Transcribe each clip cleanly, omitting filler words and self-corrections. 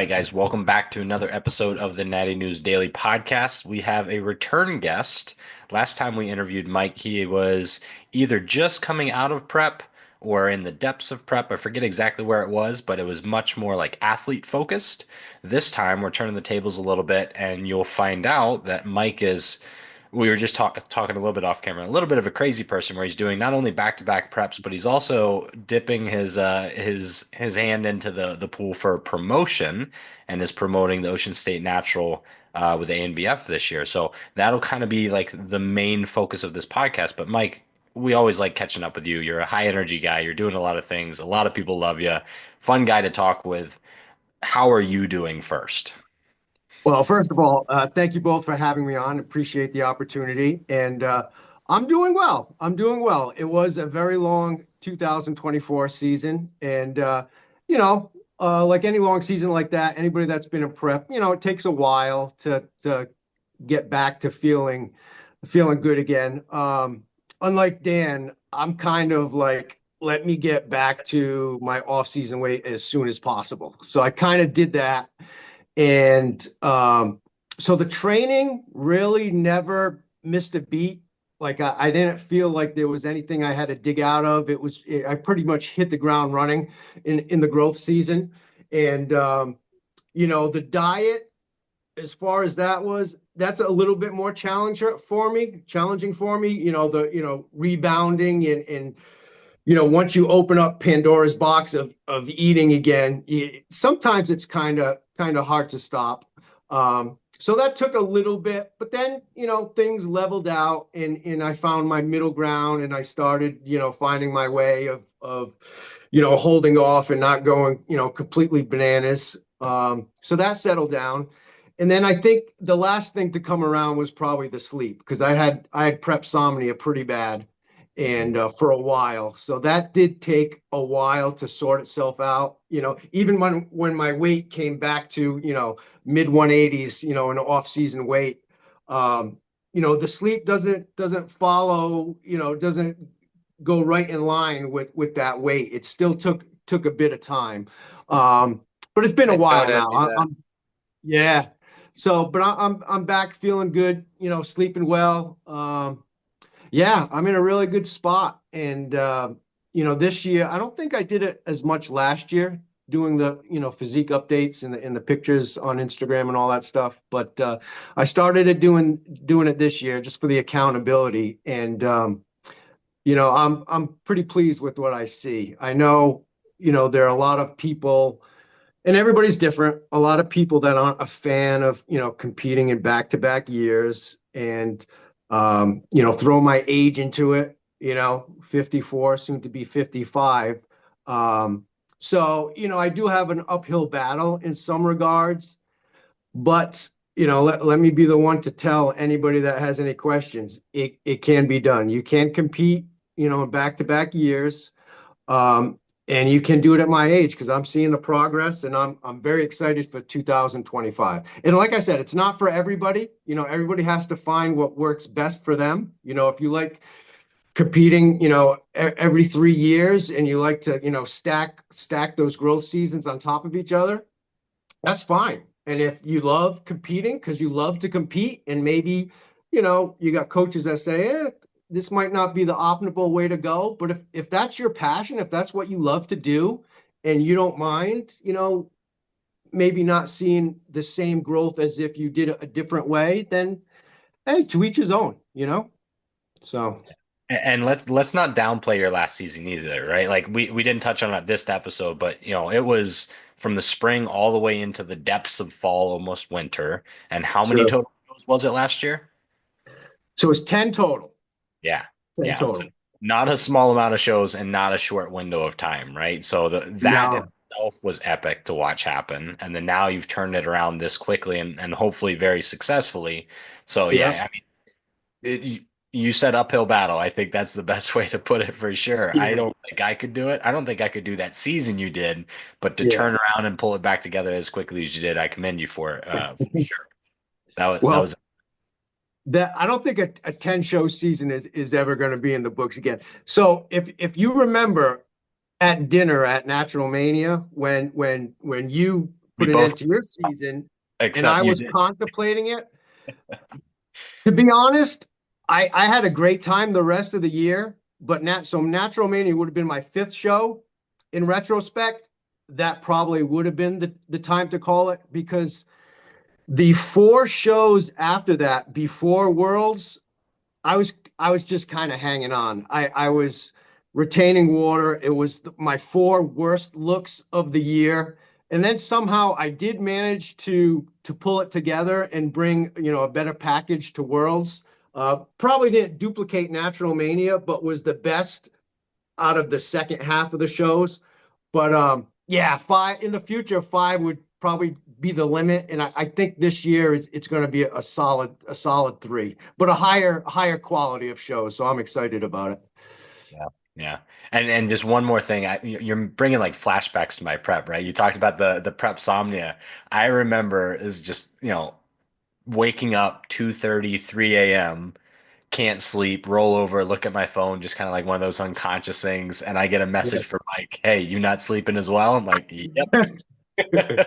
right, guys, welcome back to another episode of the Natty News Daily podcast. We have a return guest. Last time we interviewed Mike, he was either just coming out of prep or in the depths of prep. I forget exactly where it was, but it was much more like athlete focused. This time, we're turning the tables a little bit, and you'll find out that Mike is we were just talking a little bit off camera, a little bit of a crazy person where he's doing not only back-to-back preps, but he's also dipping his hand into the pool for promotion and is promoting the Ocean State Natural with the ANBF this year. So that'll kind of be like the main focus of this podcast. But Mike, we always like catching up with you. You're a high energy guy. You're doing a lot of things. A lot of people love you. Fun guy to talk with. How are you doing first? Well, first of all, thank you both for having me on. Appreciate the opportunity. And I'm doing well. I'm doing well. It was a very long 2024 season. And, you know, like any long season like that, anybody that's been in prep, it takes a while to get back to feeling good again. Unlike Dan, I'm kind of like, let me get back to my off-season weight as soon as possible. So I kind of did that. And so the training really never missed a beat. Like I didn't feel like there was anything I had to dig out of. I pretty much hit the ground running in the growth season. And the diet, as far as that's a little bit more challenging for me. Rebounding and once you open up Pandora's box of eating again, sometimes it's kind of hard to stop. So that took a little bit, but then things leveled out, and I found my middle ground, and I started finding my way of holding off and not going completely bananas. So that settled down. And then I think the last thing to come around was probably the sleep, because I had prepsomnia pretty bad and for a while. So that did take a while to sort itself out. Even when my weight came back to, mid 180s, an off-season weight, the sleep doesn't follow, doesn't go right in line with that weight. It still took a bit of time. But it's been a I while don't now. envy that. Yeah. So, but I'm back feeling good, sleeping well. Yeah, I'm in a really good spot. And, this year, I don't think I did it as much last year doing the, physique updates and the pictures on Instagram and all that stuff. But I started doing it this year just for the accountability. And, I'm pretty pleased with what I see. I know, there are a lot of people, and everybody's different. A lot of people that aren't a fan of, competing in back-to-back years, and throw my age into it, 54, soon to be 55. So, I do have an uphill battle in some regards, but, let me be the one to tell anybody that has any questions. It can be done. You can compete, in back-to-back years. And you can do it at my age, because I'm seeing the progress, and I'm very excited for 2025. And like I said, it's not for everybody. Everybody has to find what works best for them. If you like competing, every 3 years, and you like to, stack those growth seasons on top of each other, that's fine. And if you love competing because you love to compete, and maybe, you got coaches that say, this might not be the optimal way to go, but if that's your passion, if that's what you love to do, and you don't mind, maybe not seeing the same growth as if you did it a different way, then hey, to each his own, So And let's not downplay your last season either, right? Like we didn't touch on it this episode, but it was from the spring all the way into the depths of fall, almost winter. And how many sure. total shows was it last year? So it's 10 total. Yeah. 10 Yeah. So total. not a small amount of shows and not a short window of time, right? So that No. itself was epic to watch happen. And then now you've turned it around this quickly and hopefully very successfully. So Yeah. yeah, I mean, you said uphill battle. I think that's the best way to put it for sure. I Yeah. don't think I could do it. I don't think I could do that season you did, but to Yeah. turn around and pull it back together as quickly as you did, I commend you for sure. That Well, was that I don't think a 10 show season is ever going to be in the books again. So if you remember at dinner at Natural Mania, when you We put an both, end to your season, and except I you was did. contemplating it. To be honest, I had a great time the rest of the year, but so Natural Mania would have been my fifth show. In retrospect, that probably would have been the time to call it, because the four shows after that, before Worlds, I was just kind of hanging on. I was retaining water. It was my four worst looks of the year. And then somehow I did manage to pull it together and bring, a better package to Worlds. Probably didn't duplicate Natural Mania, but was the best out of the second half of the shows. But yeah, five in the future, five would probably be the limit. And I think this year it's going to be a solid three, but a higher quality of shows. So I'm excited about it. Yeah. Yeah. And just one more thing, you're bringing like flashbacks to my prep, right? You talked about the prep somnia. I remember is just, waking up 2:30, 3 a.m., can't sleep, roll over, look at my phone, just kind of like one of those unconscious things, and I get a Yeah. message from Mike, "Hey, you not sleeping as well?" I'm like, "Yep."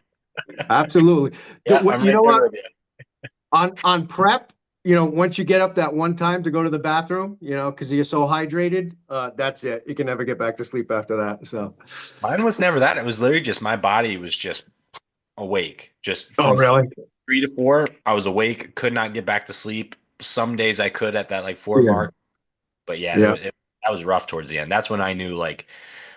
Absolutely. Yeah, I'm You right know there what? with you. On prep, once you get up that one time to go to the bathroom, because you're so hydrated, that's it. You can never get back to sleep after that. So, Mine was never that. It was literally just my body was just awake. Just oh, from really? 3 to 4, I was awake, could not get back to sleep. Some days I could at that like 4 Yeah. mark, but yeah, Yeah. that was rough towards the end. That's when I knew like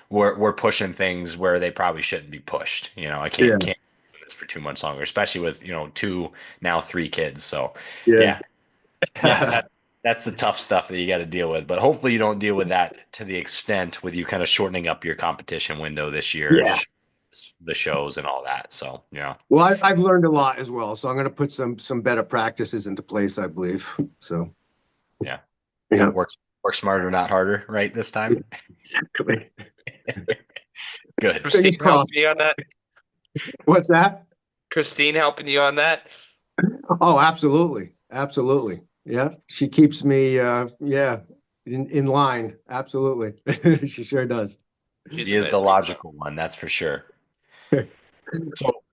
we're pushing things where they probably shouldn't be pushed. I can't Yeah. can't do this for too much longer, especially with two, now three kids. So Yeah. yeah, yeah, that's the tough stuff that you got to deal with. But hopefully you don't deal with that to the extent with you kind of shortening up your competition window this year, Yeah. the shows and all that. So Well, I've learned a lot as well, so I'm going to put some better practices into place, I believe. So, yeah, yeah, work smarter, not harder, right this time. exactly. Good. Christine Fingers helping crossed. you on that? What's that? Christine helping you on that? Oh, absolutely. Absolutely. Yeah. She keeps me, yeah, in line. Absolutely. She sure does. She's He is the amazing. logical one, that's for sure. So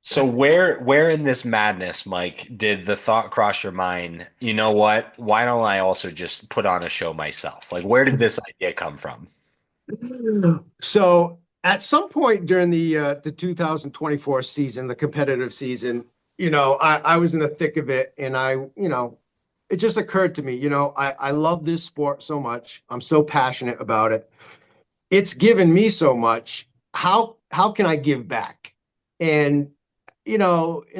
So where in this madness, Mike, did the thought cross your mind, you know what? Why don't I also just put on a show myself? Like where did this idea come from? So at some point during the 2024 season, the competitive season, I was in the thick of it, and it just occurred to me, I love this sport so much. I'm so passionate about it. It's given me so much. How can I give back? And in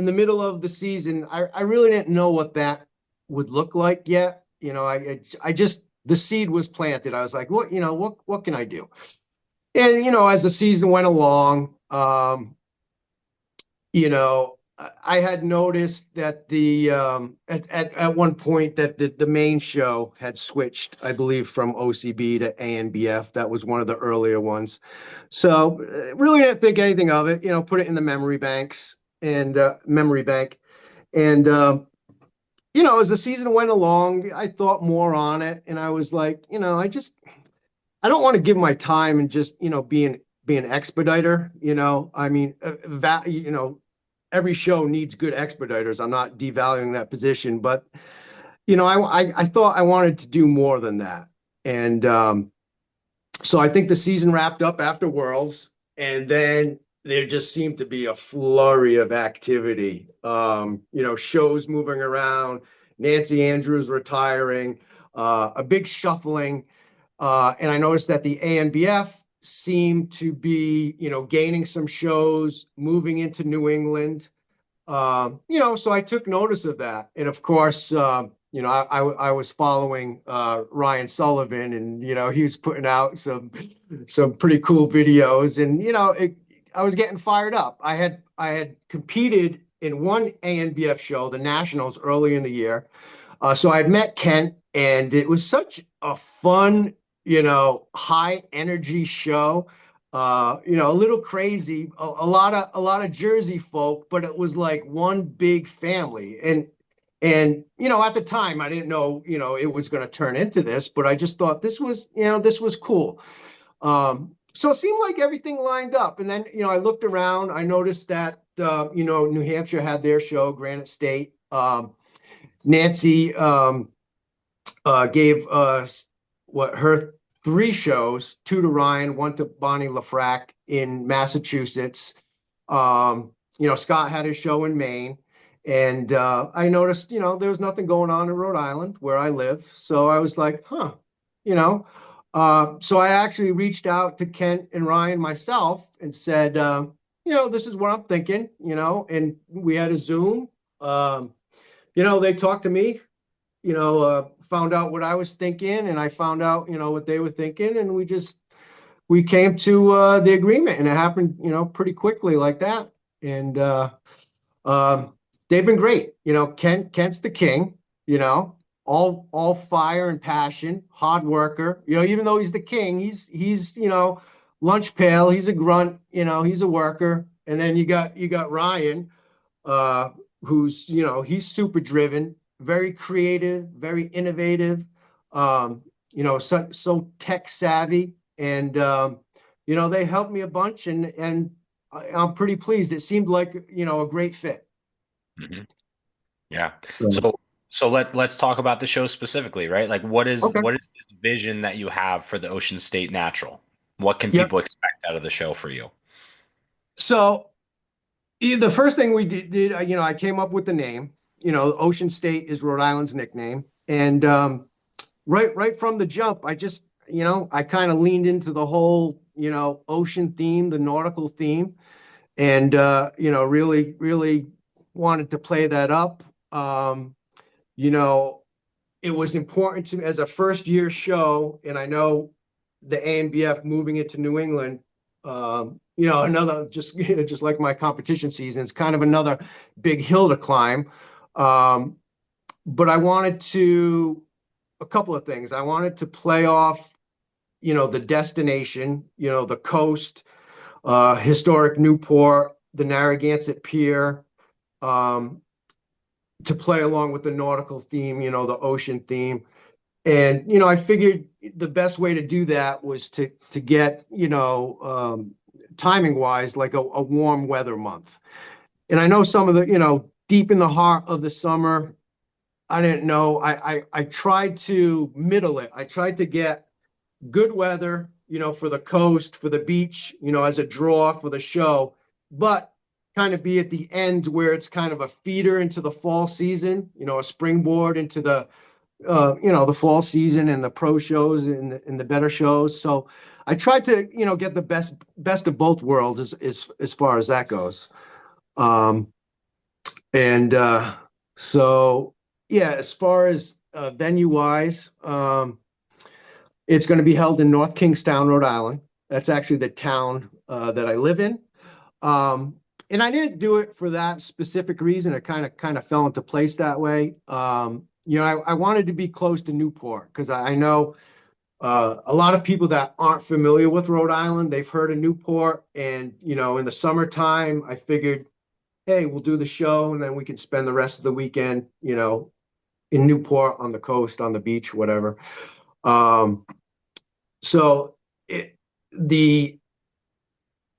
the middle of the season, I really didn't know what that would look like yet. I just the seed was planted. I was like, what can I do? And as the season went along, I had noticed that at one point that the main show had switched, I believe, from OCB to ANBF. That was one of the earlier ones. So really didn't think anything of it. Put it in the memory bank, and as the season went along, I thought more on it, and I was like, I don't want to give my time and just be an expediter. I mean, that every show needs good expediters. I'm not devaluing that position, but I thought I wanted to do more than that, and so I think the season wrapped up after Worlds, and then there just seemed to be a flurry of activity. Shows moving around, Nancy Andrews retiring, a big shuffling, and I noticed that the ANBF seemed to be, gaining some shows, moving into New England. So I took notice of that, and of course, I was following Ryan Sullivan, and he was putting out some pretty cool videos, and I was getting fired up. I had competed in one ANBF show, the Nationals, early in the year, so I had met Kent, and it was such a fun, high energy show. A little crazy, a lot of Jersey folk, but it was like one big family. And at the time I didn't know, it was going to turn into this, but I just thought this was cool. So it seemed like everything lined up. And then, I looked around, I noticed that New Hampshire had their show, Granite State. Nancy gave her 3 shows, 2 to Ryan, 1 to Bonnie LaFrac in Massachusetts. Scott had his show in Maine. And I noticed, there was nothing going on in Rhode Island where I live. So I was like, so I actually reached out to Kent and Ryan myself and said, this is what I'm thinking, and we had a Zoom. They talked to me, found out what I was thinking, and I found out, what they were thinking, and we came to the agreement, and it happened, pretty quickly like that. And they've been great. Kent's the king, all fire and passion, hard worker. Even though he's the king, he's lunch pail. He's a grunt. He's a worker. And then you got Ryan, who's he's super driven, very creative, very innovative. So tech savvy, and they helped me a bunch, and I'm pretty pleased. It seemed like a great fit. Mm-hmm. Yeah. So let's talk about the show specifically, right? Like what is this vision that you have for the Ocean State Natural? What can people expect out of the show for you? So the first thing we did, I came up with the name. Ocean State is Rhode Island's nickname, and right from the jump, I just I kind of leaned into the whole ocean theme, the nautical theme, and really wanted to play that up. It was important to me as a first year show, and I know the ANBF moving into New England, another just like my competition season, it's kind of another big hill to climb. But I wanted a couple of things. I wanted to play off, the destination, the coast, historic Newport, the Narragansett Pier, to play along with the nautical theme, the ocean theme. And, I figured the best way to do that was to get, timing wise, like a warm weather month. And I know some of the, deep in the heart of the summer, I didn't know. I tried to middle it. I tried to get good weather, for the coast, for the beach, as a draw for the show, but kind of be at the end where it's kind of a feeder into the fall season, a springboard into the, the fall season and the pro shows and the better shows. So I tried to, get the best of both worlds as far as that goes. So yeah, as far as venue wise, it's going to be held in North Kingstown, Rhode Island. That's actually the town that I live in. And I didn't do it for that specific reason. It kind of fell into place that way. I wanted to be close to Newport because I know a lot of people that aren't familiar with Rhode Island, they've heard of Newport. And, in the summertime, I figured, hey, we'll do the show and then we can spend the rest of the weekend, in Newport on the coast, on the beach, whatever. So the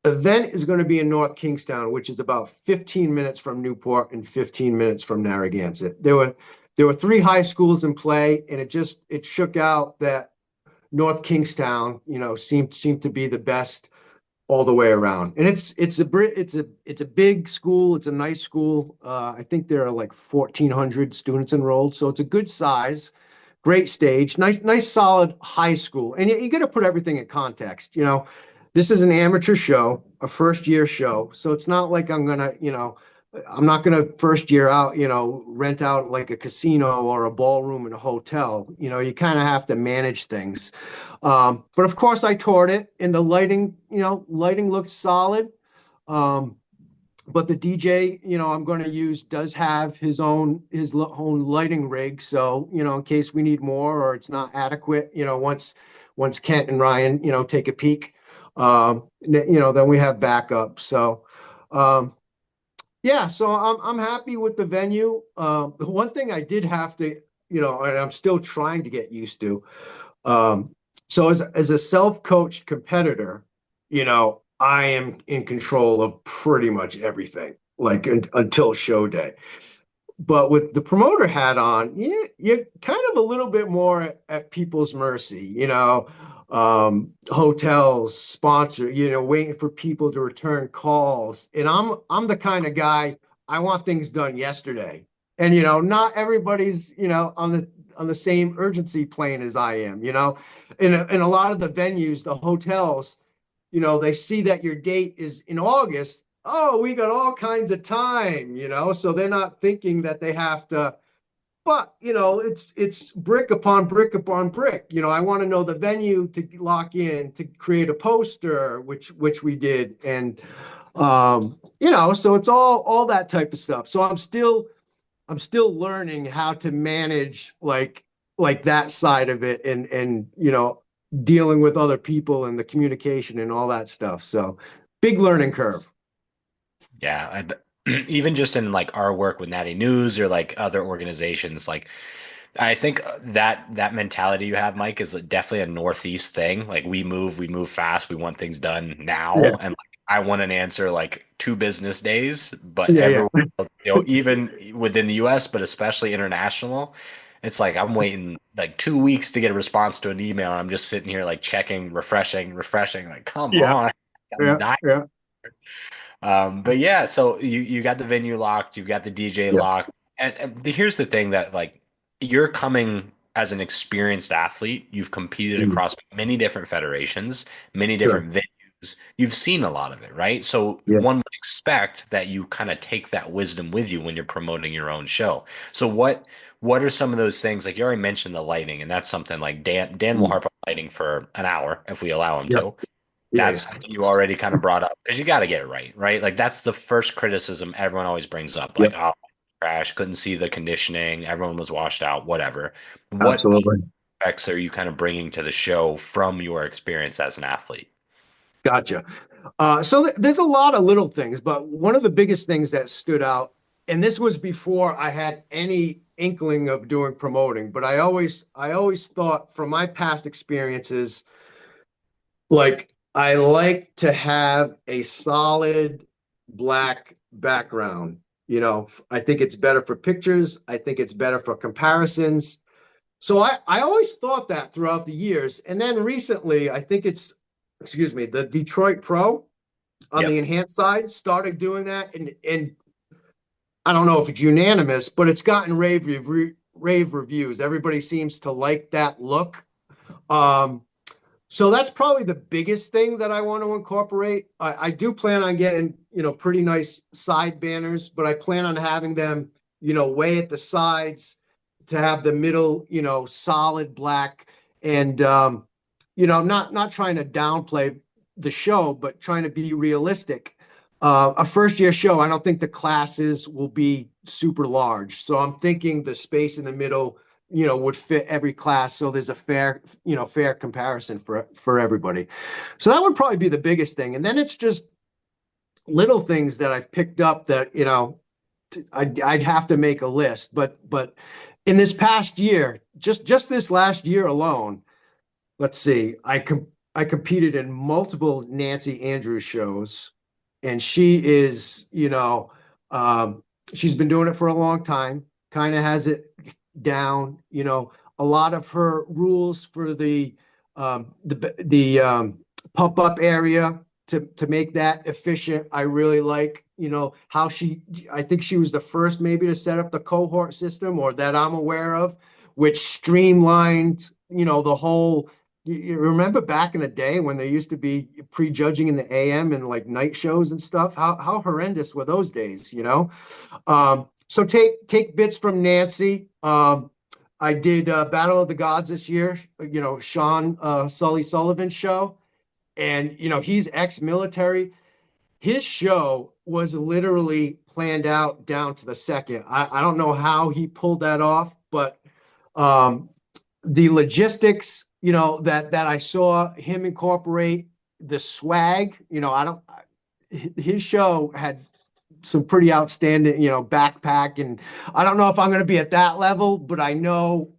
event is going to be in North Kingstown, which is about 15 minutes from Newport and 15 minutes from Narragansett. There were 3 high schools in play, and it shook out that North Kingstown, seemed to be the best all the way around. And it's a big school. It's a nice school. I think there are like 1,400 students enrolled, so it's a good size, great stage, nice solid high school. And you got to put everything in context. This is an amateur show, a first year show. So it's not like I'm not going to first year out, rent out like a casino or a ballroom in a hotel. You kind of have to manage things. But of course I toured it, and the lighting looked solid. But the DJ, I'm going to use does have his own lighting rig. So, in case we need more or it's not adequate, once Kent and Ryan, take a peek. Then we have backup. So, yeah, so I'm happy with the venue. The one thing I did have to, and I'm still trying to get used to. So as a self-coached competitor, I am in control of pretty much everything. like until show day. But with the promoter hat on, you're kind of a little bit more at people's mercy, hotels, sponsor, waiting for people to return calls. And I'm the kind of guy, I want things done yesterday. And not everybody's, on the same urgency plane as I am, In a lot of the venues, the hotels, they see that your date is in August. Oh, we got all kinds of time, so they're not thinking that they have to. But it's brick upon brick upon brick. I want to know the venue to lock in, to create a poster, which we did, and so it's all that type of stuff. So I'm still learning how to manage like that side of it, and dealing with other people and the communication and all that stuff. So big learning curve. Yeah, even just in like our work with Natty News or like other organizations, like I think that mentality you have, Mike, is definitely a Northeast thing. Like we move fast, we want things done Yeah, now, and like I want an answer like 2 business days. But yeah, yeah, everywhere, even within the U.S., but especially international, it's like I'm waiting like 2 weeks to get a response to an email. And I'm just sitting here like checking, refreshing, refreshing. Like, come yeah, on, I'm yeah, dying. yeah, But yeah, so you got the venue locked, you've got the DJ yeah. locked, and here's the thing that like you're coming as an experienced athlete. You've competed Mm, across many different federations, many sure. different venues. You've seen a lot of it, right? So Yeah. one would expect that you kind of take that wisdom with you when you're promoting your own show. So what are some of those things? Like you already mentioned the lighting, and that's something like Dan will Mm, harp on lighting for an hour if we allow him yeah, to. yeah, That's yeah, something you already kind of brought up because you got to get it right, right? Like that's the first criticism everyone always brings up. yep, Like, oh, crash, couldn't see the conditioning, everyone was washed out, whatever. What absolutely. aspects are you kind of bringing to the show from your experience as an athlete? Gotcha. So there's a lot of little things, but one of the biggest things that stood out, and this was before I had any inkling of doing promoting, but I always thought from my past experiences, like I like to have a solid black background. I think it's better for pictures. I think it's better for comparisons. So I always thought that throughout the years. And then recently, I think excuse me, the Detroit Pro on Yep. the enhanced side started doing that. And I don't know if it's unanimous, but it's gotten rave reviews. Everybody seems to like that look. Um, so that's probably the biggest thing that I want to incorporate. I do plan on getting, pretty nice side banners, but I plan on having them, way at the sides to have the middle, solid black, and not trying to downplay the show, but trying to be realistic. A first year show, I don't think the classes will be super large. So I'm thinking the space in the middle, would fit every class. So there's a fair comparison for everybody. So that would probably be the biggest thing. And then it's just little things that I've picked up that, I'd have to make a list. But in this past year, just this last year alone, let's see, I competed in multiple Nancy Andrews shows, and she is, she's been doing it for a long time, kind of has it down. A lot of her rules for the pump up area to make that efficient. I really like, how I think she was the first maybe to set up the cohort system, or that I'm aware of, which streamlined, the whole. You remember back in the day when there used to be prejudging in the AM and like night shows and stuff? How horrendous were those days, So take bits from Nancy. I did Battle of the Gods this year, Sean Sully Sullivan's show. And, he's ex-military. His show was literally planned out down to the second. I don't know how he pulled that off, but um, the logistics, that I saw him incorporate, the swag, I don't, his show had some pretty outstanding, backpack. And I don't know if I'm going to be at that level, but I know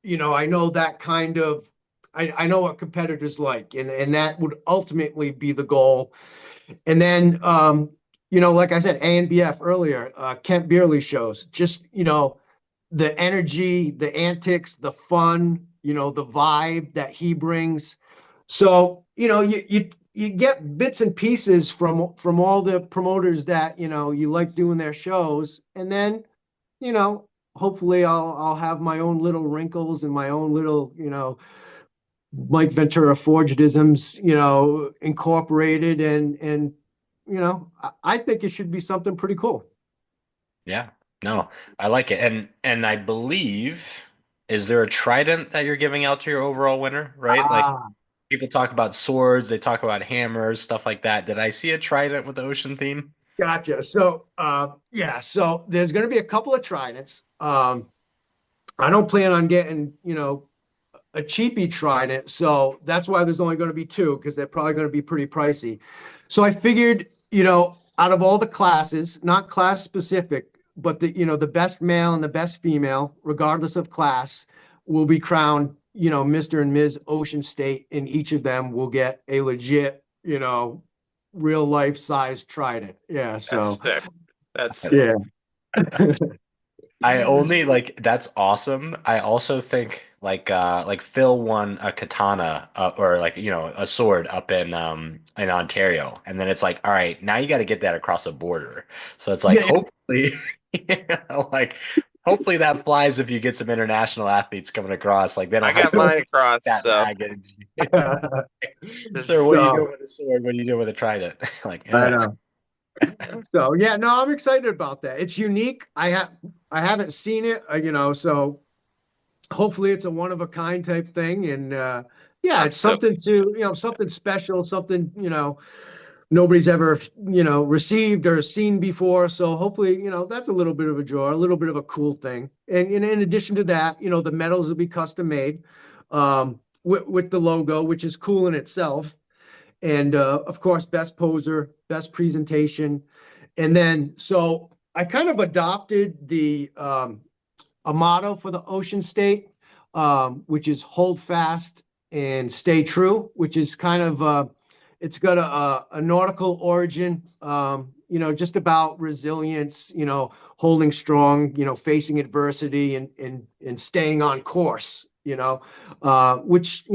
that kind of, I know what competitors like, and that would ultimately be the goal. And then like I said, ANBF earlier, Kent Beerley shows, just, the energy, the antics, the fun, the vibe that he brings. So, you get bits and pieces from all the promoters that, you like doing their shows. And then, you know, hopefully I'll have my own little wrinkles and my own little, Mike Ventura forgedisms, incorporated and I think it should be something pretty cool. Yeah. No, I like it. And I believe, is there a trident that you're giving out to your overall winner, right? Like Ah, people talk about swords, they talk about hammers, stuff like that. Did I see a trident with the ocean theme? gotcha. So, yeah, so there's going to be a couple of tridents. I don't plan on getting, a cheapy trident. So that's why there's only going to be two because they're probably going to be pretty pricey. So I figured, out of all the classes, not class specific, but the best male and the best female, regardless of class, will be crowned, Mr. and Ms. Ocean State, and each of them will get a legit, real life size trident. Yeah. That's So, sick. That's sick. yeah. I only like that's awesome. I also think like Phil won a katana or like a sword up in Ontario, and then it's like, all right, now you got to get that across a border. So it's like Yeah. hopefully like hopefully that flies if you get some international athletes coming across. Like they I don't have got to mine across, that so baggage. Sir, just what are you doing So, with a sword? What are you doing with a trident? Like, I know. So yeah, no, I'm excited about that. It's unique. I haven't seen it, so hopefully it's a one of a kind type thing. And yeah, I'm it's something stoked. to, something special, something, nobody's ever, received or seen before. So hopefully, that's a little bit of a draw, a little bit of a cool thing. And in addition to that, the medals will be custom made with the logo, which is cool in itself. And of course, best poser, best presentation. And then, so I kind of adopted a motto for the Ocean State, which is hold fast and stay true, which is kind of it's got a nautical origin, just about resilience, holding strong, facing adversity and staying on course, which,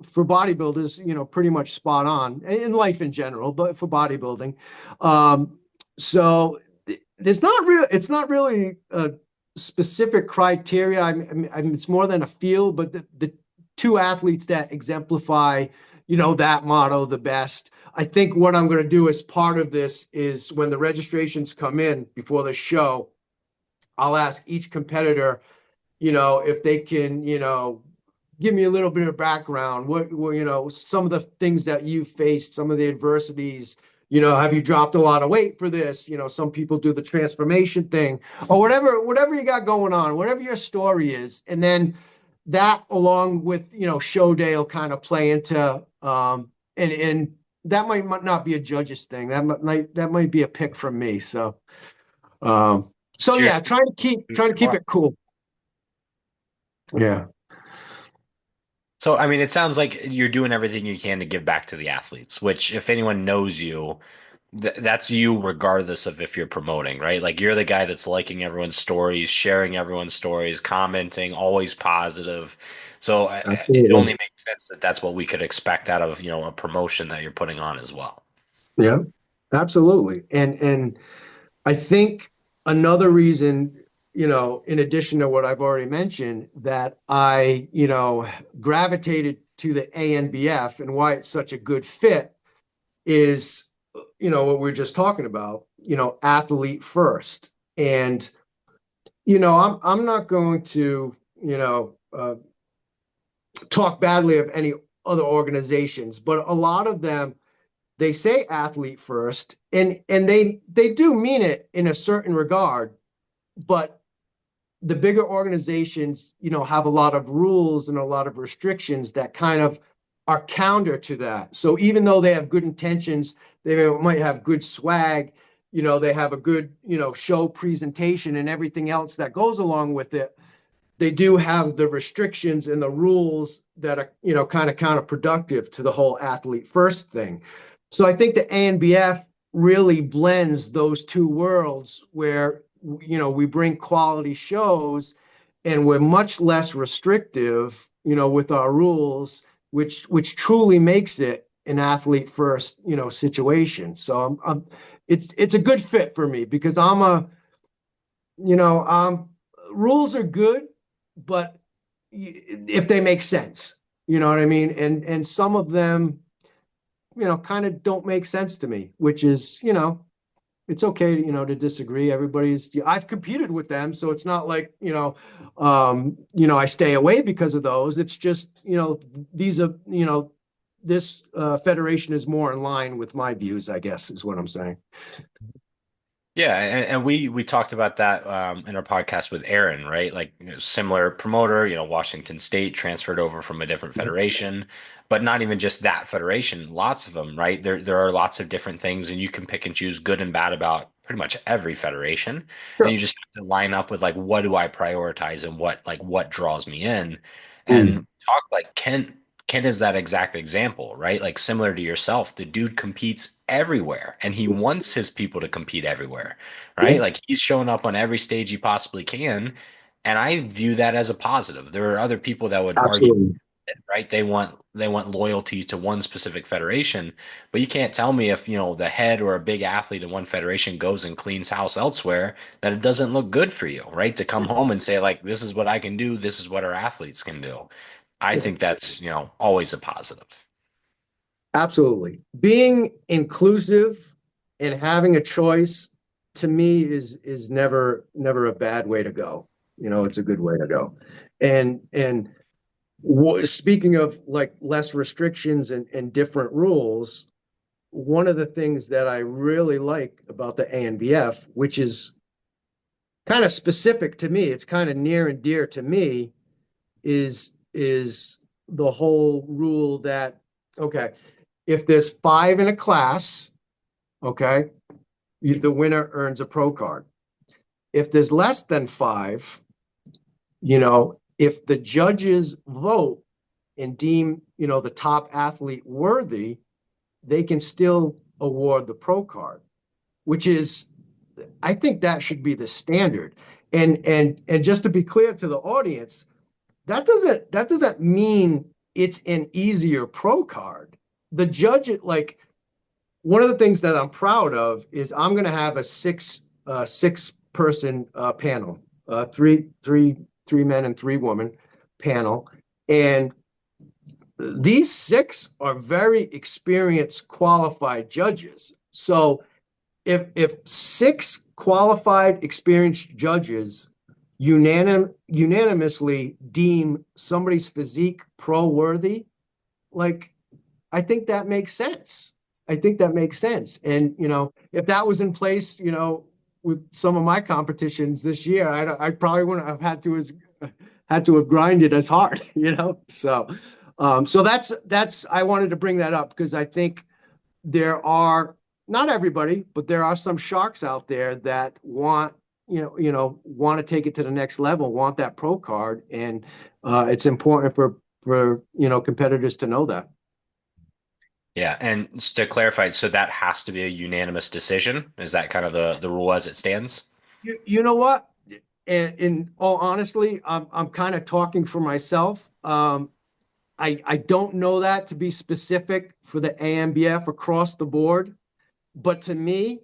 for bodybuilders, pretty much spot on in life in general, but for bodybuilding. So it's not really a specific criteria. It's more than a feel, but the two athletes that exemplify, that motto the best. I think what I'm going to do as part of this is when the registrations come in before the show, I'll ask each competitor, if they can, give me a little bit of background. What some of the things that you faced, some of the adversities. Have you dropped a lot of weight for this? Some people do the transformation thing or whatever you got going on, whatever your story is. And then that along with, show day will kind of play into, and that might not be a judge's thing. That might be a pick from me. So cheers. yeah, trying to keep it cool. Yeah. So, I mean, it sounds like you're doing everything you can to give back to the athletes, which if anyone knows you, that's you regardless of if you're promoting, right? Like you're the guy that's liking everyone's stories, sharing everyone's stories, commenting, always positive. So it Absolutely. only makes sense that that's what we could expect out of, a promotion that you're putting on as well. Yeah, absolutely. And I think another reason, in addition to what I've already mentioned, that I, gravitated to the ANBF and why it's such a good fit is, what we are just talking about, athlete first. And, I'm not going to, talk badly of any other organizations, but a lot of them, they say athlete first and they do mean it in a certain regard, but the bigger organizations, have a lot of rules and a lot of restrictions that kind of are counter to that. So even though they have good intentions, they might have good swag, they have a good, show presentation and everything else that goes along with it. They do have the restrictions and the rules that are, kind of counterproductive to the whole athlete first thing. So I think the ANBF really blends those two worlds where, we bring quality shows and we're much less restrictive, with our rules, which truly makes it an athlete first, situation. So it's a good fit for me because rules are good, but if they make sense, you know what I mean? And some of them, kind of don't make sense to me, which is, it's okay, to disagree. I've competed with them, so it's not like, I stay away because of those. It's just, these are, this federation is more in line with my views, I guess, is what I'm saying. Yeah, and we talked about that in our podcast with Aaron, right? Like, similar promoter, Washington State transferred over from a different federation, but not even just that federation, lots of them, right? There are lots of different things, and you can pick and choose good and bad about pretty much every federation, and Sure. you just have to line up with like what do I prioritize and what draws me in, and Mm. talk like Kent. Kent is that exact example, right? Like similar to yourself, the dude competes everywhere and he wants his people to compete everywhere, Yeah, right? Like he's showing up on every stage he possibly can. And I view that as a positive. There are other people that would argue, absolutely. right? They want loyalty to one specific federation, but you can't tell me if, the head or a big athlete in one federation goes and cleans house elsewhere, that it doesn't look good for you, right? To come home and say like, this is what I can do, this is what our athletes can do. I Yeah. think that's, always a positive. Absolutely. Being inclusive and having a choice to me is never a bad way to go. It's a good way to go. And speaking of like less restrictions and different rules, one of the things that I really like about the ANBF, which is kind of specific to me, it's kind of near and dear to me, is the whole rule that, okay, if there's 5 in a class, okay, the winner earns a pro card. If there's less than 5, if the judges vote and deem, the top athlete worthy, they can still award the pro card, which is, I think that should be the standard. And just to be clear to the audience, that doesn't mean it's an easier pro card. The judge, like, one of the things that I'm proud of is I'm going to have a six person panel, three men and 3 women panel, and these 6 are very experienced, qualified judges. So if 6 qualified, experienced judges unanimously deem somebody's physique pro worthy, like, I think that makes sense. I think that makes sense. And, if that was in place, with some of my competitions this year, I probably wouldn't have had to have grinded as hard, So that's I wanted to bring that up because I think there are, not everybody, but there are some sharks out there that want to take it to the next level, want that pro card, and it's important for competitors to know that. Yeah, and just to clarify, so that has to be a unanimous decision. Is that kind of the rule as it stands? You know what? And in all honestly, I'm kind of talking for myself. I don't know that to be specific for the ANBF across the board, but to me,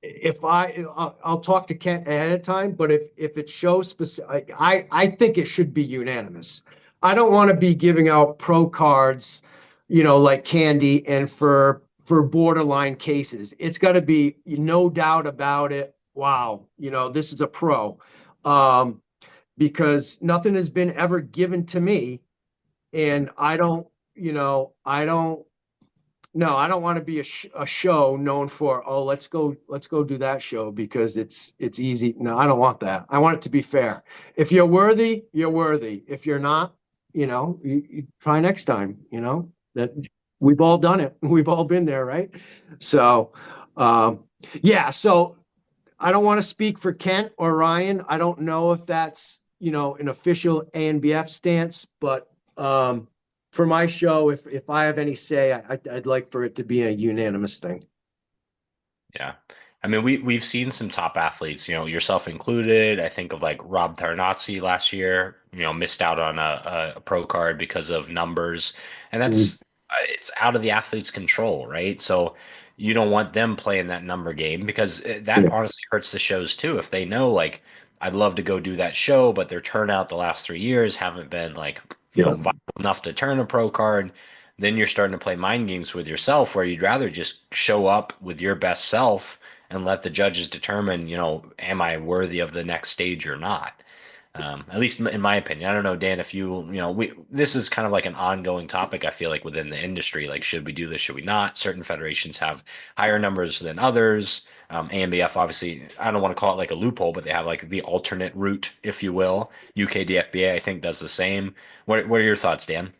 if I'll talk to Kent ahead of time, but if it shows specific, I think it should be unanimous. I don't want to be giving out pro cards, like candy, and for borderline cases. It's got to be no doubt about it. Wow, this is a pro. Because nothing has been ever given to me, and I don't no, I don't want to be a show known for, oh, let's go do that show because it's easy. No, I don't want that. I want it to be fair. If you're worthy, you're worthy. If you're not, you try next time. That we've all done it. We've all been there, right? So, yeah. So I don't want to speak for Kent or Ryan. I don't know if that's an official ANBF stance, but for my show, if I have any say, I'd like for it to be a unanimous thing. Yeah. I mean, we've seen some top athletes, yourself included. I think of like Rob Tarnazzi last year, missed out on a pro card because of numbers. And Mm, it's out of the athlete's control, right? So you don't want them playing that number game because that yeah, honestly hurts the shows too. If they know, like, I'd love to go do that show, but their turnout the last 3 years haven't been like, yeah, viable enough to turn a pro card, then you're starting to play mind games with yourself where you'd rather just show up with your best self and let the judges determine, am I worthy of the next stage or not? At least in my opinion. I don't know, Dan, if this is kind of like an ongoing topic, I feel like within the industry. Like, should we do this? Should we not? Certain federations have higher numbers than others. ANBF, obviously, I don't want to call it like a loophole, but they have like the alternate route, if you will. UKDFBA, I think, does the same. What are your thoughts, Dan?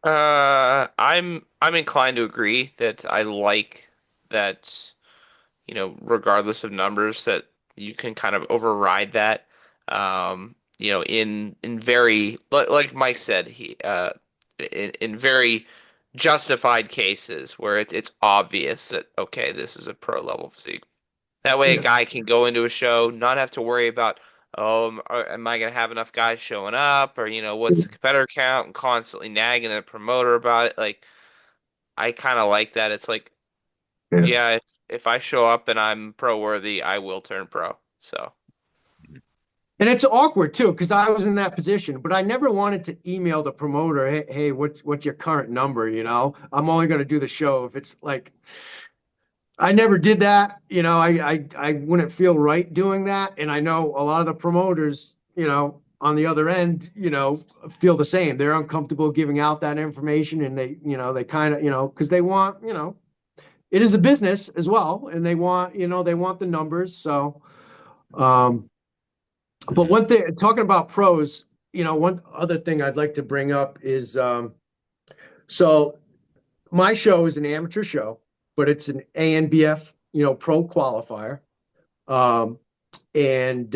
I'm inclined to agree that I like that, regardless of numbers, that you can kind of override that. In very like Mike said, in very justified cases where it's obvious that okay, this is a pro level physique. That way, a yeah, guy can go into a show, not have to worry about, oh, am I going to have enough guys showing up? Or, what's the competitor count? And constantly nagging the promoter about it. Like, I kind of like that. It's like, yeah. yeah, if I show up and I'm pro worthy, I will turn pro. So, And it's awkward too, because I was in that position, but I never wanted to email the promoter, hey, what's your current number? I'm only going to do the show if it's like I never did that. I wouldn't feel right doing that. And I know a lot of the promoters, on the other end, feel the same. They're uncomfortable giving out that information and they kind of, because they want, it is a business as well. And they want the numbers. So, um, but Mhm. one thing, talking about pros, one other thing I'd like to bring up is, so my show is an amateur show, but it's an ANBF, pro qualifier. Um, and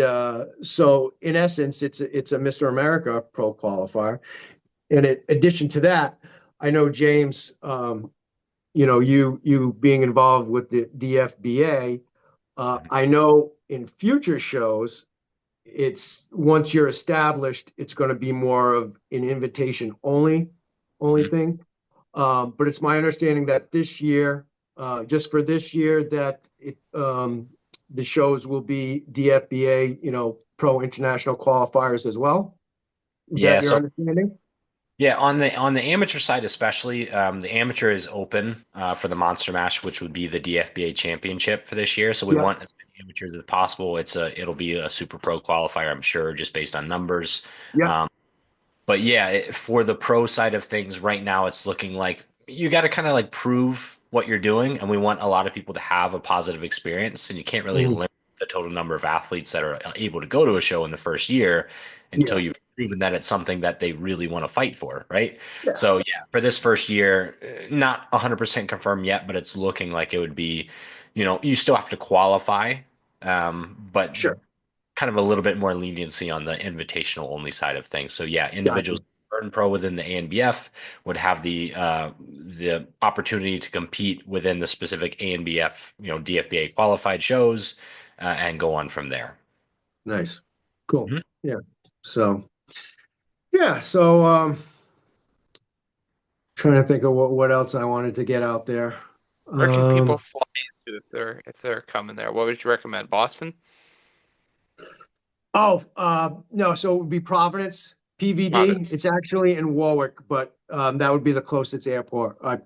so in essence, it's a Mr. America pro qualifier. And in addition to that, I know James, you being involved with the DFBA, I know in future shows, it's once you're established, it's going to be more of an invitation only Mhm. thing. But it's my understanding that this year, just for this year, that the shows will be DFBA, pro international qualifiers as well. Is that Yeah, your so understanding? yeah, on the amateur side especially, the amateur is open for the Monster Mash, which would be the DFBA championship for this year. So we Yep. want as many amateurs as possible. It'll be a super pro qualifier, I'm sure, just based on numbers. Yep. Um, but yeah, for the pro side of things, right now it's looking like you got to kind of like prove what you're doing, and we want a lot of people to have a positive experience, and you can't really Mhm. limit the total number of athletes that are able to go to a show in the first year until Yeah. you've proven that it's something that they really want to fight for, right? Yeah. So yeah, for this first year, not 100% confirmed yet, but it's looking like it would be, you still have to qualify, but Sure. kind of a little bit more leniency on the invitational only side of things. So yeah, Gotcha. individuals Burn Pro within the ANBF would have the opportunity to compete within the specific ANBF, DFBA qualified shows, and go on from there. Nice. Cool. Mhm. Yeah. So, yeah. So, trying to think of what else I wanted to get out there. where can people Um, fly into if they're coming there? What would you recommend? Boston? Oh, no, so it would be Providence, PVD. Providence. It's actually in Warwick, but that would be the closest airport. I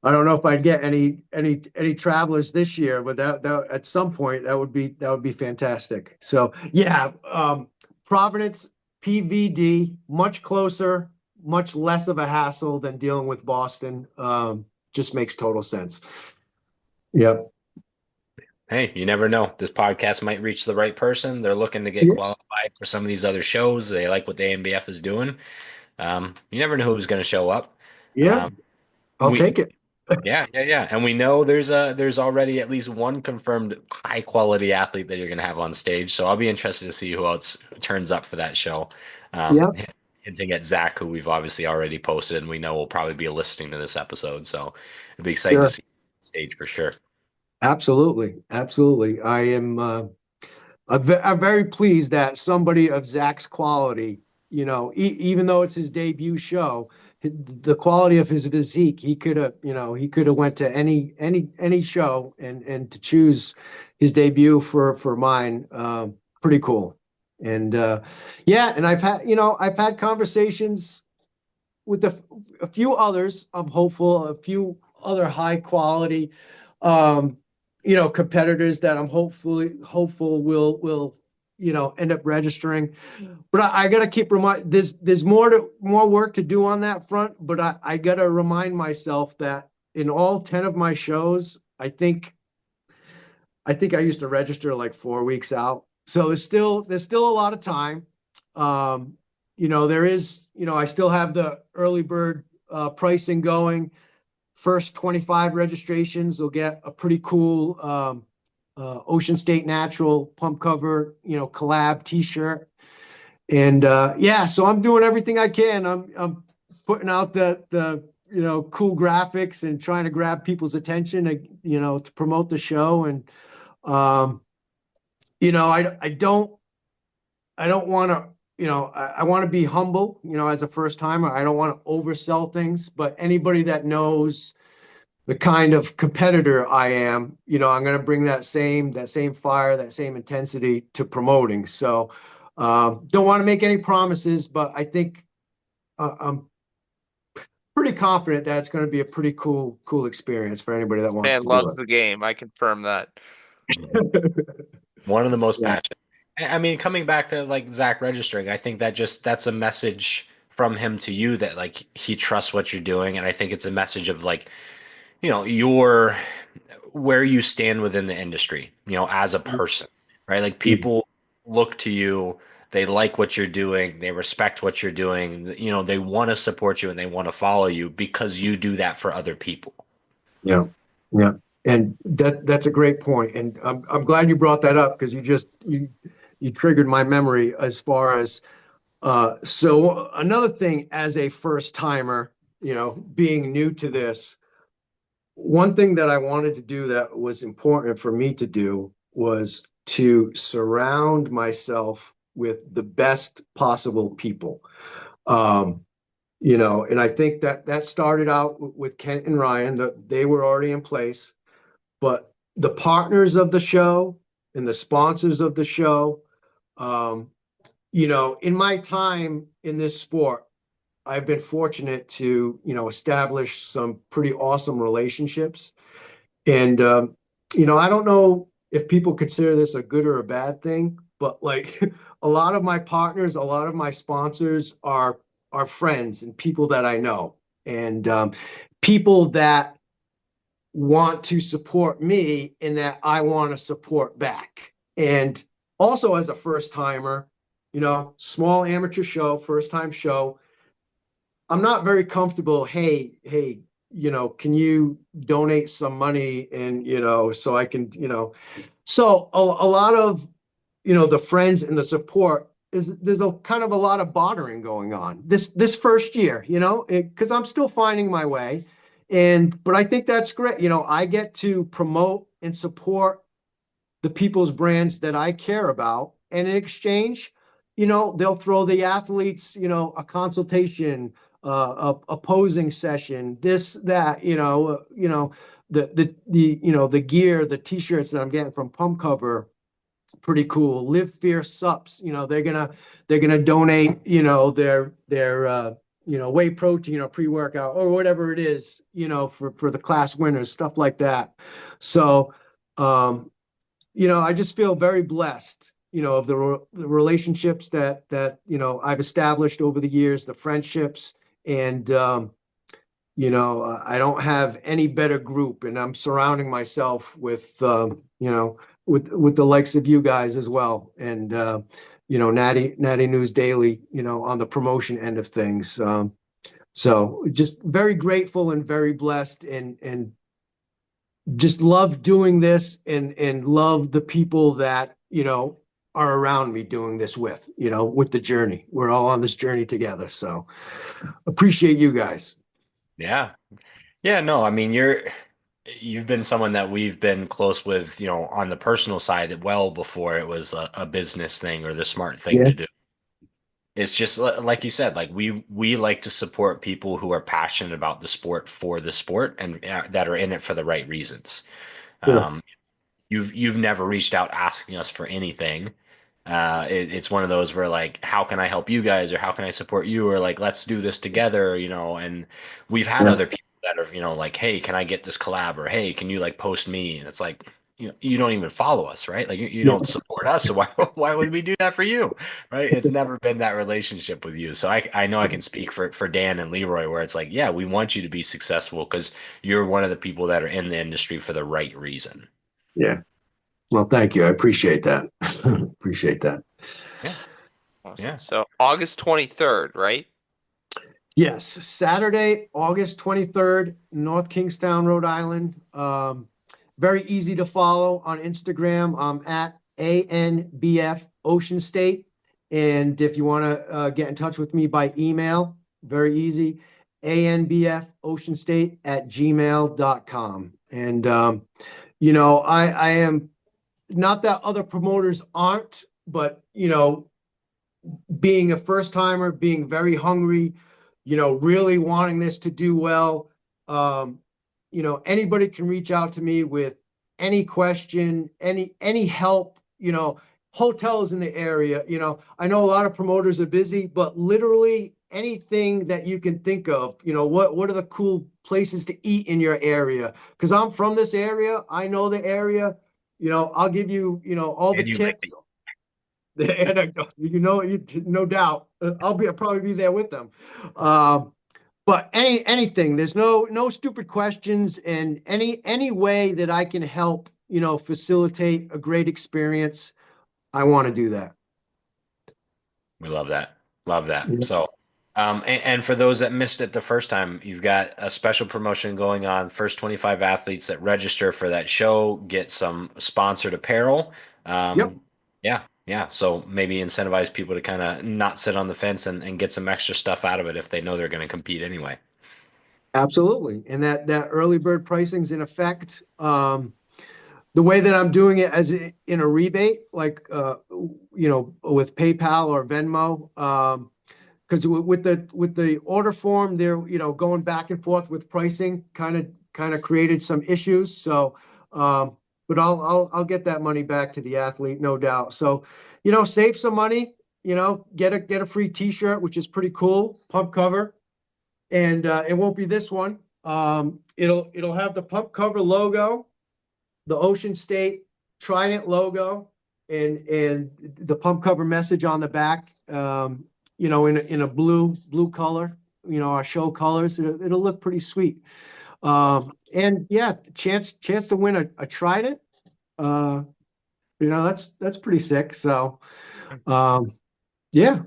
don't know if I'd get any travelers this year, but that at some point that would be fantastic. So yeah, Providence, PVD, much closer, much less of a hassle than dealing with Boston. Just makes total sense. Yep. Hey, you never know. This podcast might reach the right person. They're looking to get Yeah. qualified for some of these other shows. They like what the ANBF is doing. You never know who's going to show up. Yeah. Um, I'll we take it. Yeah, yeah, yeah. And we know there's already at least one confirmed high quality athlete that you're gonna have on stage. So I'll be interested to see who else turns up for that show. Um, Yeah. hinting at Zach, who we've obviously already posted, and we know will probably be listening to this episode. So it'd be exciting to Sure. see you on stage for sure. Absolutely. Absolutely. I am I'm very pleased that somebody of Zach's quality, even though it's his debut show, the quality of his physique, he could have went to any show, and to choose his debut for mine, pretty cool. And yeah, and I've had conversations with a few others. I'm hopeful, a few other high quality, um, competitors that I'm hopeful will end up registering. But I got to keep there's more work to do on that front. But I got to remind myself that in all 10 of my shows, I think I used to register like 4 weeks out. So there's still a lot of time. There is, I still have the early bird pricing going. First 25 registrations will get a pretty cool Ocean State Natural pump cover, collab T-shirt. And yeah, so I'm doing everything I can. I'm putting out the cool graphics and trying to grab people's attention, to promote the show. And um, I don't want to, I want to be humble, as a first timer. I don't want to oversell things, but anybody that knows the kind of competitor I am, I'm going to bring that same fire, that same intensity to promoting. So, don't want to make any promises, but I think I'm pretty confident that it's going to be a pretty cool experience for anybody that This wants man to do loves the game. I confirm that. it. One of the most So, passionate. I mean, coming back to like Zach registering, I think that's a message from him to you that like he trusts what you're doing, and I think it's a message of like, your where you stand within the industry, as a person, right? Like people look to you, they like what you're doing, they respect what you're doing, they want to support you and they want to follow you because you do that for other people. yeah, yeah, and that's a great point, and I'm glad you brought that up, because you triggered my memory as far as so another thing, as a first timer, being new to this, one thing that I wanted to do that was important for me to do was to surround myself with the best possible people. Um, and I think that started out with Kent and Ryan, that they were already in place, but the partners of the show and the sponsors of the show, um, in my time in this sport, I've been fortunate to, establish some pretty awesome relationships. And, I don't know if people consider this a good or a bad thing, but like a lot of my partners, a lot of my sponsors are friends and people that I know, and people that want to support me and that I want to support back. And also, as a first timer, small amateur show, first time show, I'm not very comfortable. Hey, can you donate some money, and so I can, so a lot of, the friends and the support there's a kind of a lot of bartering going on this first year, because I'm still finding my way. But I think that's great. I get to promote and support the people's brands that I care about. And in exchange, they'll throw the athletes, a consultation, a posing session, this, that, the gear, the t-shirts that I'm getting from Pump Cover, pretty cool. Live Fierce Sups, they're gonna donate, their whey protein or pre-workout or whatever it is, for the class winners, stuff like that. So, I just feel very blessed, of the relationships that I've established over the years, the friendships, and I don't have any better group, and I'm surrounding myself with with the likes of you guys as well, and Natty News Daily, on the promotion end of things. So just very grateful and very blessed, and just love doing this, and love the people that are around me doing this with, with the journey. We're all on this journey together. So appreciate you guys. Yeah. Yeah, no, I mean you've been someone that we've been close with, on the personal side well before it was a business thing or the smart thing Yeah. to do. It's just like you said, like we like to support people who are passionate about the sport for the sport and that are in it for the right reasons. Sure. Um, you've never reached out asking us for anything. It's one of those where like, how can I help you guys, or how can I support you, or like, let's do this together, and we've had Yeah. other people that are, like, hey, can I get this collab, or hey, can you like post me? And it's like, you don't even follow us, right? Like you Yeah. don't support us, so why would we do that for you, right? It's never been that relationship with you. So I know I can speak for Dan and Leroy, where it's like, yeah, we want you to be successful because you're one of the people that are in the industry for the right reason. Yeah. Well, thank you. I appreciate that. Appreciate that. Yeah, Awesome. yeah. So August 23rd, right? Yes, Saturday, August 23rd, North Kingstown, Rhode Island. Very easy to follow on Instagram. I'm at ANBF Ocean State. And if you want to get in touch with me by email, very easy, ANBF Ocean State at gmail.com. And, I am not that other promoters aren't, but, being a first timer, being very hungry, really wanting this to do well. Um, Anybody can reach out to me with any question, any help, hotels in the area. I know a lot of promoters are busy, but literally anything that you can think of, what are the cool places to eat in your area? Because I'm from this area, I know the area. I'll give you, all the And you like tips. And no doubt, I'll probably be there with them. Um, but anything, there's no stupid questions, and any way that I can help, facilitate a great experience, I want to do that. We love that. Love that. Yeah. So, and for those that missed it the first time, you've got a special promotion going on. First 25 athletes that register for that show get some sponsored apparel. Yep. Yeah, yeah. So maybe incentivize people to kind of not sit on the fence and get some extra stuff out of it if they know they're going to compete anyway. Absolutely. And that early bird pricing's in effect. The way that I'm doing it as in a rebate, like with PayPal or Venmo. Because with the order form, they're going back and forth with pricing, kind of created some issues. So, but I'll get that money back to the athlete, no doubt. So, save some money. Get a free T-shirt, which is pretty cool, pump cover, and it won't be this one. It'll have the pump cover logo, the Ocean State Trident logo, and the pump cover message on the back. In a blue color, our show colors. It'll look pretty sweet. And yeah, chance to win a Trident. That's pretty sick. So, yeah.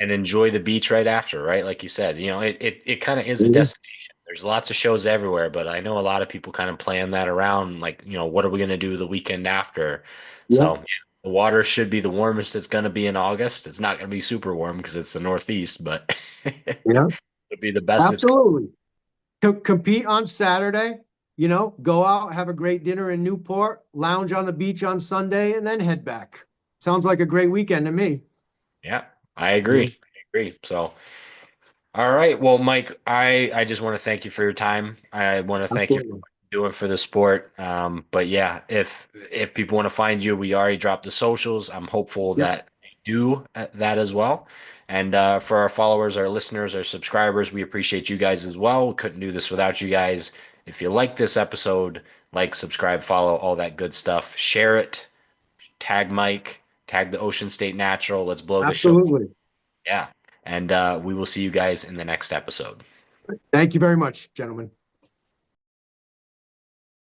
And enjoy the beach right after, right? Like you said, it kind of is a destination. There's lots of shows everywhere, but I know a lot of people kind of plan that around, like, what are we going to do the weekend after? Yeah. So yeah, the water should be the warmest it's going to be in August. It's not going to be super warm because it's the Northeast, but Yeah. it'll be the best it's. Absolutely. Compete on Saturday. Go out, have a great dinner in Newport, lounge on the beach on Sunday, and then head back. Sounds like a great weekend to me. Yeah, I agree. Yeah. I agree. So, all right. Well, Mike, I just want to thank you for your time. I want to thank you for Absolutely. what you're doing for the sport. But yeah, if people want to find you, we already dropped the socials. I'm hopeful Yep. that they do that as well. And for our followers, our listeners, our subscribers, we appreciate you guys as well. We couldn't do this without you guys. If you like this episode, like, subscribe, follow, all that good stuff. Share it. Tag Mike. Tag the Ocean State Natural. Let's blow the show. Absolutely. Yeah. And we will see you guys in the next episode. Thank you very much, gentlemen.